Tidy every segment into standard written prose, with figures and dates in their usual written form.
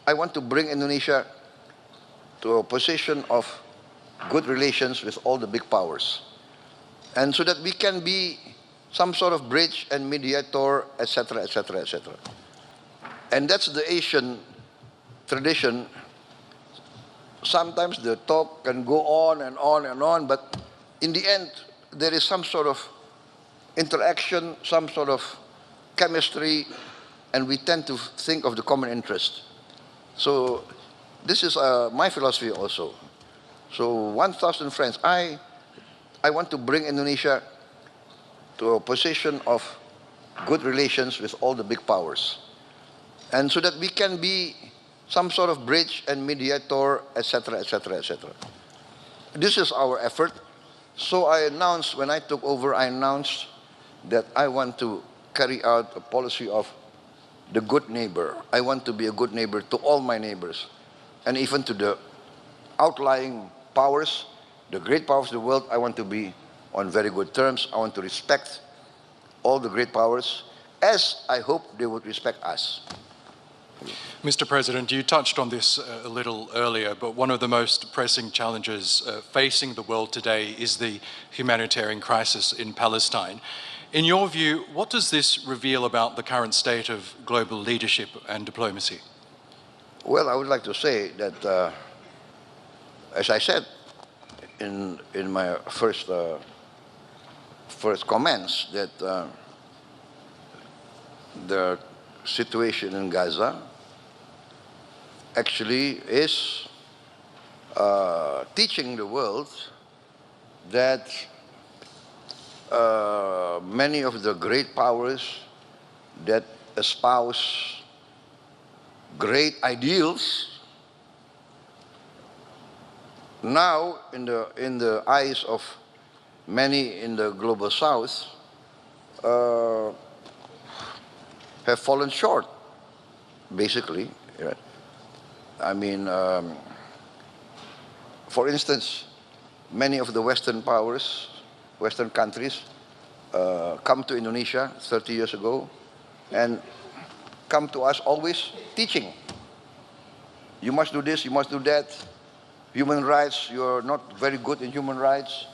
I want to bring Indonesia to a position of good relations with all the big powers, and so that we can be some sort of bridge and mediator, etc., etc., etc. And that's the Asian tradition. Sometimes the talk can go on and on and on, but in the end, there is some sort of interaction, some sort of chemistry, and we tend to think of the common interest. So this is my philosophy also. So 1,000 friends, I want to bring Indonesia to a position of good relations with all the big powers, and so that we can be some sort of bridge and mediator, etc., etc., etc. This is our effort. So I announced, when I took over, I announced that I want to carry out a policy of the good neighbor. I want to be a good neighbor to all my neighbors, and even to the outlying powers, the great powers of the world. I want to be on very good terms. I want to respect all the great powers, as I hope they would respect us. Mr. President, you touched on this a little earlier, but one of the most pressing challenges facing the world today is the humanitarian crisis in Palestine. In your view, what does this reveal about the current state of global leadership and diplomacy? Well, I would like to say that, as I said in my first comments, that the situation in Gaza actually is teaching the world that many of the great powers that espouse great ideals now, in the eyes of many in the global south, have fallen short, basically. I mean, for instance, many of the Western powers, Western countries, come to Indonesia 30 years ago and come to us always teaching. You must do this, you must do that. Human rights, you're not very good in human rights.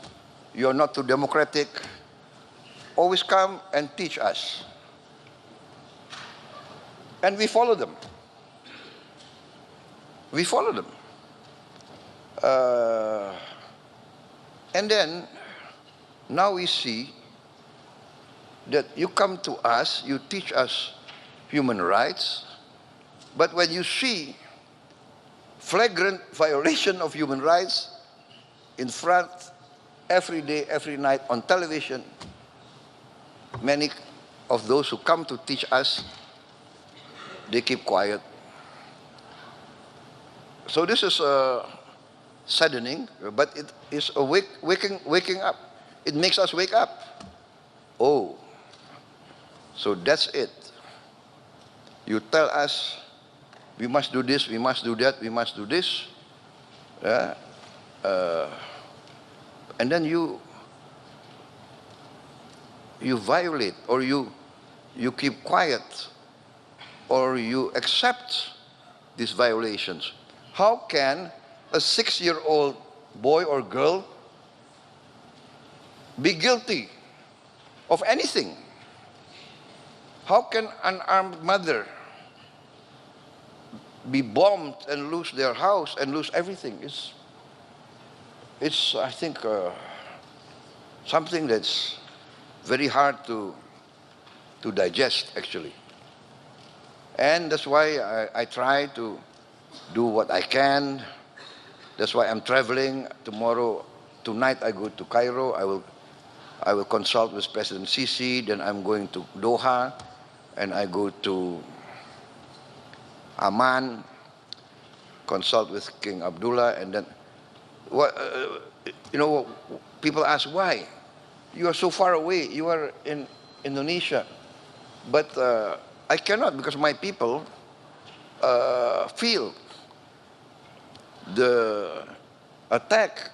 You're not too democratic. Always come and teach us. And we follow them. We follow them. And then, now we see that you come to us, you teach us human rights, but when you see flagrant violation of human rights in front, every day, every night on television, many of those who come to teach us, they keep quiet. So this is saddening, but it is a waking up. It makes us wake up. Oh, so that's it. You tell us we must do this, we must do that, we must do this. And then you violate, or you keep quiet, or you accept these violations. How can a 6-year-old boy or girl be guilty of anything? How can an armed mother be bombed and lose their house and lose everything? It's I think, something that's very hard to digest, actually. And that's why I try to do what I can. That's why I'm traveling tomorrow. Tonight I go to Cairo. I will consult with President Sisi. Then I'm going to Doha, and I go to Amman, consult with King Abdullah, and then people ask why. You are so far away. You are in Indonesia, but I cannot, because my people feel the attack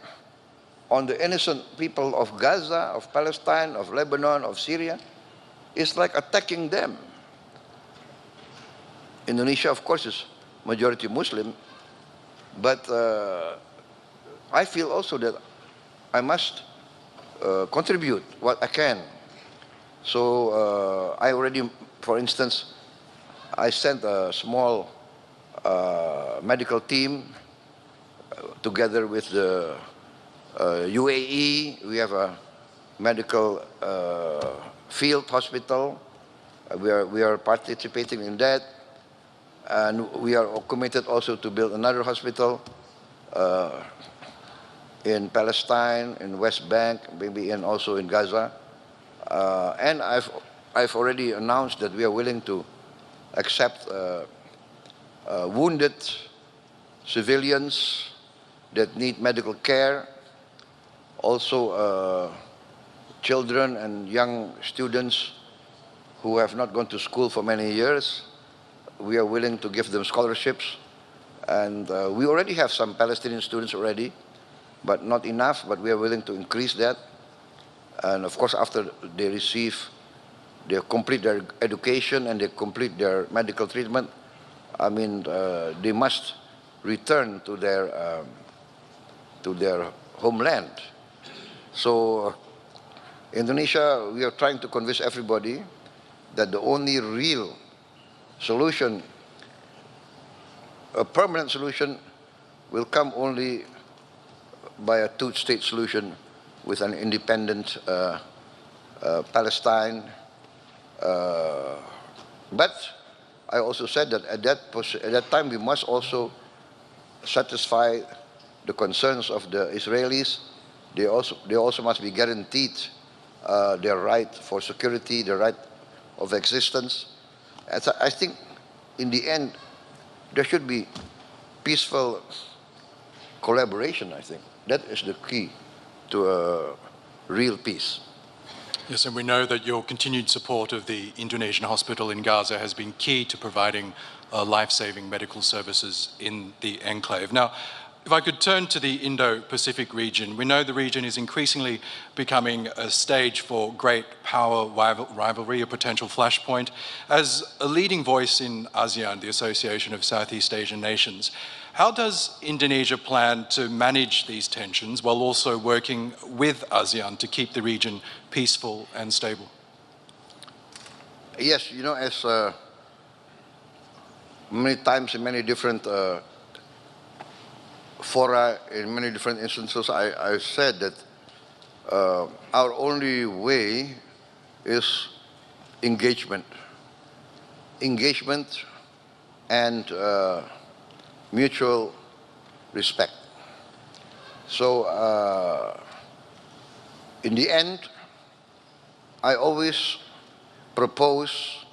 on the innocent people of Gaza, of Palestine, of Lebanon, of Syria, is like attacking them. Indonesia, of course, is majority Muslim, but I feel also that I must contribute what I can. So I already, for instance, I sent a small medical team together with the UAE. We have a medical field hospital. We are participating in that, and we are committed also to build another hospital in Palestine, in West Bank, maybe and also in Gaza. And I've already announced that we are willing to accept wounded civilians that need medical care, also children and young students who have not gone to school for many years. We are willing to give them scholarships, and we already have some Palestinian students already, but not enough, but we are willing to increase that. And of course, after they complete their education and they complete their medical treatment, I mean, they must return to their homeland. So Indonesia, we are trying to convince everybody that the only real solution, a permanent solution, will come only by a two-state solution with an independent Palestine. But I also said that at that time we must also satisfy the concerns of the Israelis. They also must be guaranteed their right for security, their right of existence. And so I think in the end there should be peaceful collaboration. I think that is the key to a real peace. Yes, and we know that your continued support of the Indonesian hospital in Gaza has been key to providing life-saving medical services in the enclave. Now, if I could turn to the Indo-Pacific region, we know the region is increasingly becoming a stage for great power rivalry, a potential flashpoint. As a leading voice in ASEAN, the Association of Southeast Asian Nations, how does Indonesia plan to manage these tensions while also working with ASEAN to keep the region peaceful and stable? Yes, you know, as many times in many different fora, in many different instances, I said that our only way is engagement. Engagement and mutual respect. So in the end, I always propose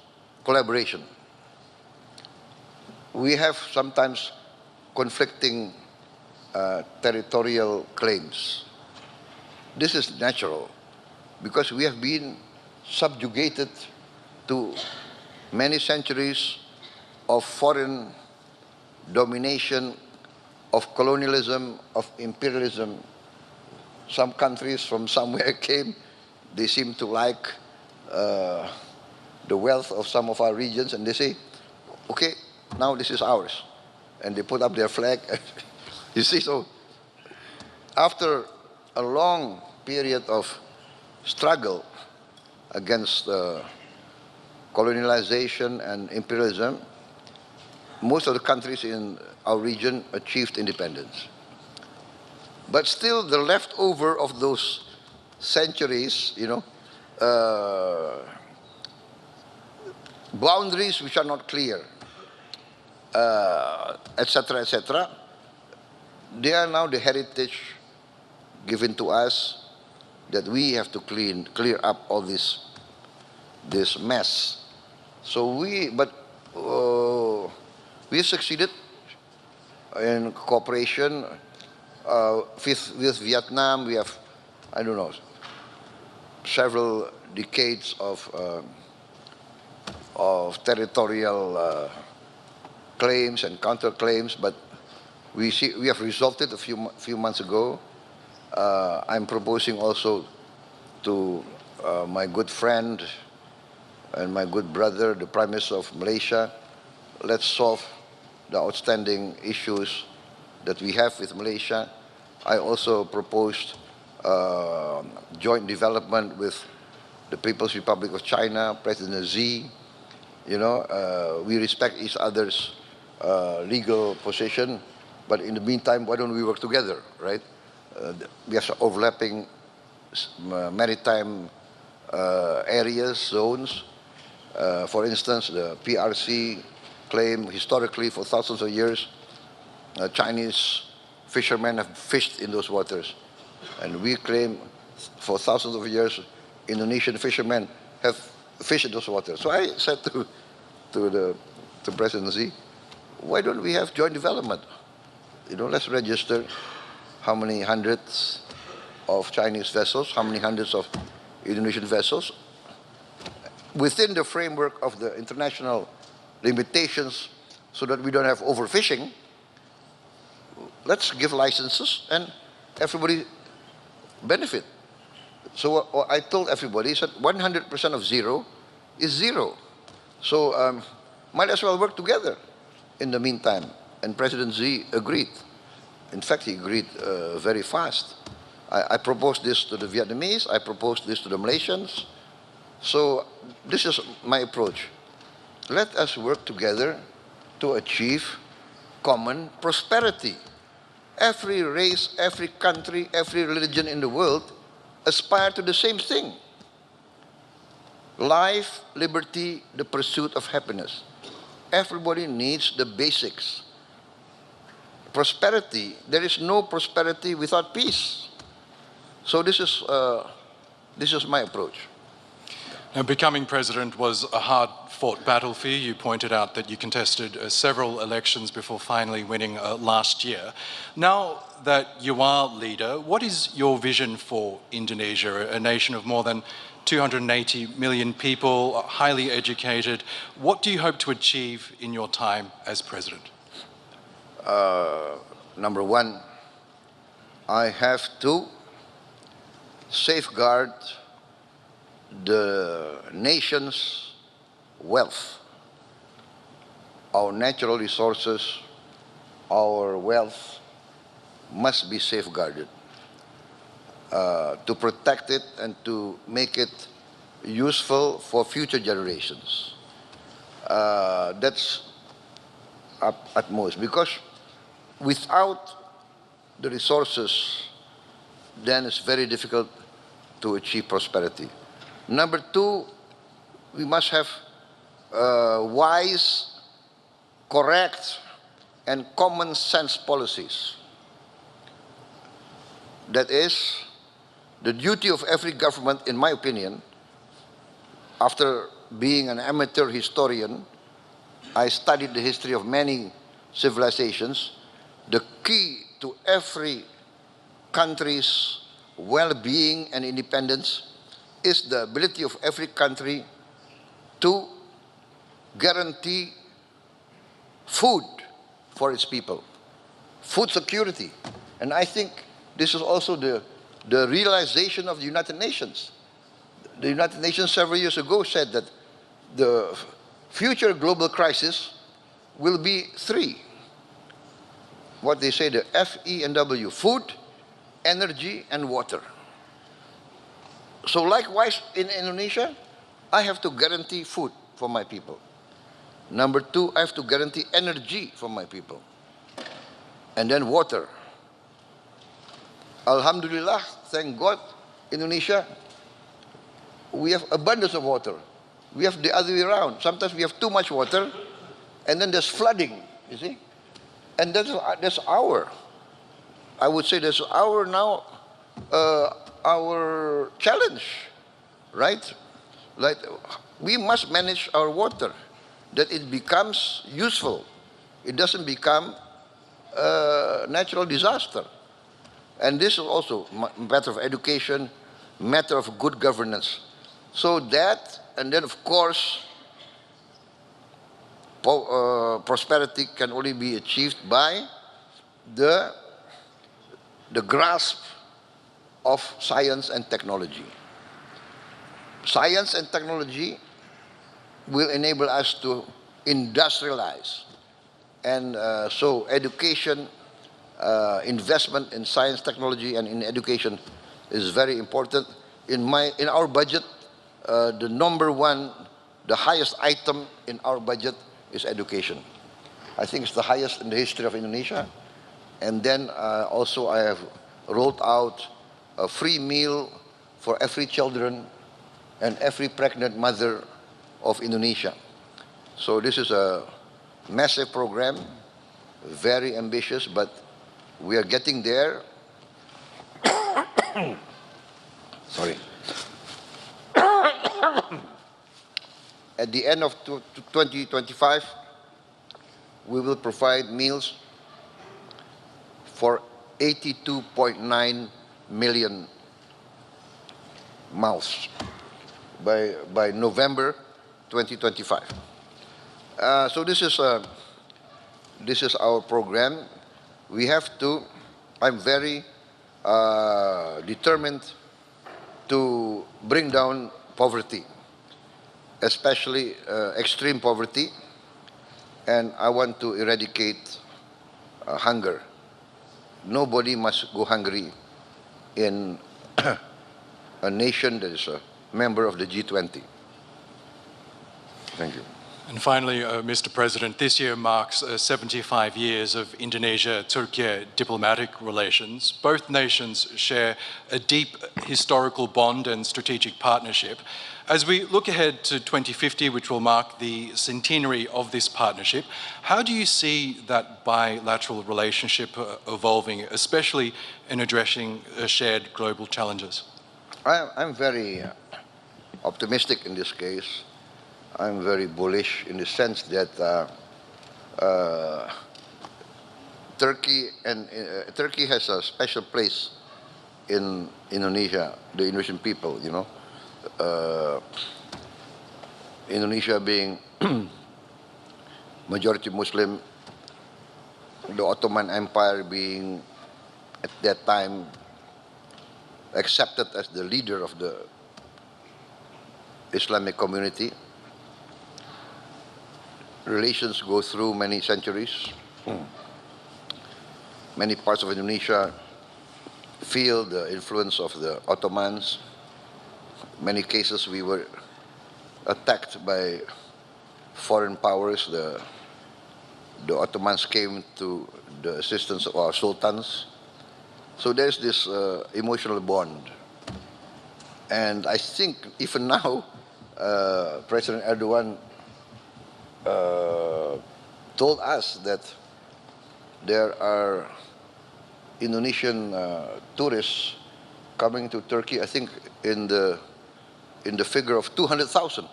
collaboration. We have sometimes conflicting territorial claims. This is natural because we have been subjugated to many centuries of foreign domination, of colonialism, of imperialism. Some countries from somewhere came, they seem to like the wealth of some of our regions, and they say, okay, now this is ours. And they put up their flag. You see, so after a long period of struggle against colonialization and imperialism, most of the countries in our region achieved independence. But still, the leftover of those centuries, you know, boundaries which are not clear, etc., etc., they are now the heritage given to us that we have to clear up all this mess. So we succeeded in cooperation with Vietnam. We have, I don't know, several decades of territorial claims and counterclaims, but we have resolved it a few months ago. I'm proposing also to my good friend and my good brother, the Prime Minister of Malaysia, let's solve the outstanding issues that we have with Malaysia. I also proposed joint development with the People's Republic of China, President Xi. You know, we respect each other's legal position, but in the meantime, why don't we work together, right? We have overlapping maritime areas, zones. For instance, the PRC claim historically for thousands of years, Chinese fishermen have fished in those waters. And we claim for thousands of years, Indonesian fishermen have fished in those waters. So I said to President Xi, why don't we have joint development? You know, let's register how many hundreds of Chinese vessels, how many hundreds of Indonesian vessels, within the framework of the international limitations so that we don't have overfishing. Let's give licenses and everybody benefit. So I told everybody, I said 100% of zero is zero. So might as well work together in the meantime. And President Xi agreed. In fact, he agreed very fast. I proposed this to the Vietnamese, I proposed this to the Malaysians. So this is my approach. Let us work together to achieve common prosperity. Every race, every country, every religion in the world aspire to the same thing. Life, liberty, the pursuit of happiness. Everybody needs the basics. Prosperity, there is no prosperity without peace. So this is my approach. Now, becoming president was a hard-fought battle for you. You pointed out that you contested several elections before finally winning last year. Now that you are leader, what is your vision for Indonesia, a nation of more than 280 million people, highly educated? What do you hope to achieve in your time as president? Number one, I have to safeguard the nation's wealth, our natural resources, our wealth must be safeguarded to protect it and to make it useful for future generations. That's at most, because without the resources, then it's very difficult to achieve prosperity. Number two, we must have wise, correct, and common sense policies. That is the duty of every government, in my opinion. After being an amateur historian, I studied the history of many civilizations. The key to every country's well-being and independence is the ability of every country to guarantee food for its people, food security. And I think this is also the realization of the United Nations. The United Nations several years ago said that the future global crisis will be three. What they say, the FEW, food, energy, and water. So likewise, in Indonesia, I have to guarantee food for my people. Number two, I have to guarantee energy for my people. And then water. Alhamdulillah, thank God, Indonesia, we have abundance of water. We have the other way around. Sometimes we have too much water, and then there's flooding, you see? And that's I would say that's our challenge, right? Like, we must manage our water, that it becomes useful. It doesn't become a natural disaster. And this is also a matter of education, matter of good governance. So that, and then of course, prosperity can only be achieved by the grasp of science and technology. Science and technology will enable us to industrialize And so education, investment in science, technology, and in education is very important. In our budget, the number one, the highest item in our budget is education. I think it's the highest in the history of Indonesia. And then also I have rolled out a free meal for every children and every pregnant mother of Indonesia. So this is a massive program, very ambitious, but we are getting there. Sorry. At the end of 2025, we will provide meals for 82.9 million mouths by November 2025. So this is our program. We have to. I'm very determined to bring down poverty, especially extreme poverty, and I want to eradicate hunger. Nobody must go hungry in a nation that is a member of the G20. Thank you. And finally, Mr. President, this year marks 75 years of Indonesia-Turkey diplomatic relations. Both nations share a deep historical bond and strategic partnership. As we look ahead to 2050, which will mark the centenary of this partnership, how do you see that bilateral relationship evolving, especially in addressing shared global challenges? I'm very optimistic in this case. I'm very bullish in the sense that Turkey has a special place in Indonesia, the Indonesian people, you know. Indonesia being majority Muslim, the Ottoman Empire being at that time accepted as the leader of the Islamic community. Relations go through many centuries. Many parts of Indonesia feel the influence of the Ottomans. Many cases we were attacked by foreign powers. The Ottomans came to the assistance of our sultans. So there's this emotional bond. And I think even now, President Erdogan told us that there are Indonesian tourists coming to Turkey, I think in the figure of 200,000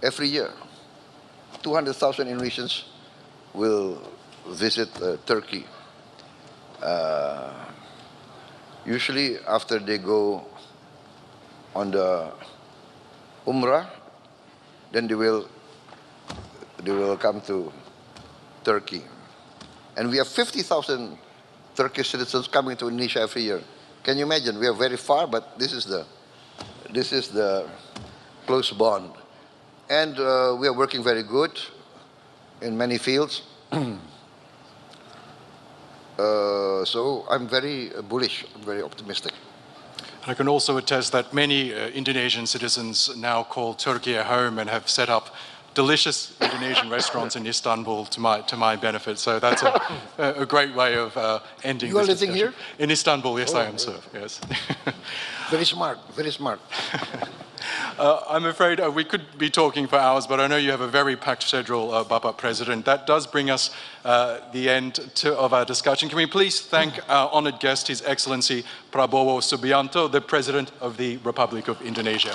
every year. 200,000 Indonesians will visit Turkey. Usually after they go on the Umrah, then they will come to Turkey. And we have 50,000 Turkish citizens coming to Indonesia every year. Can you imagine? We are very far, but this is the close bond. And we are working very good in many fields. So I'm very bullish, I'm very optimistic. I can also attest that many Indonesian citizens now call Turkey a home and have set up delicious Indonesian restaurants in Istanbul to my benefit. So that's a great way of ending You are this living discussion. here? In Istanbul, yes, I am, sir. Yes. Very smart, very smart. I'm afraid we could be talking for hours, but I know you have a very packed schedule, Bapak President. That does bring us the end of our discussion. Can we please thank our honored guest, His Excellency Prabowo Subianto, the President of the Republic of Indonesia.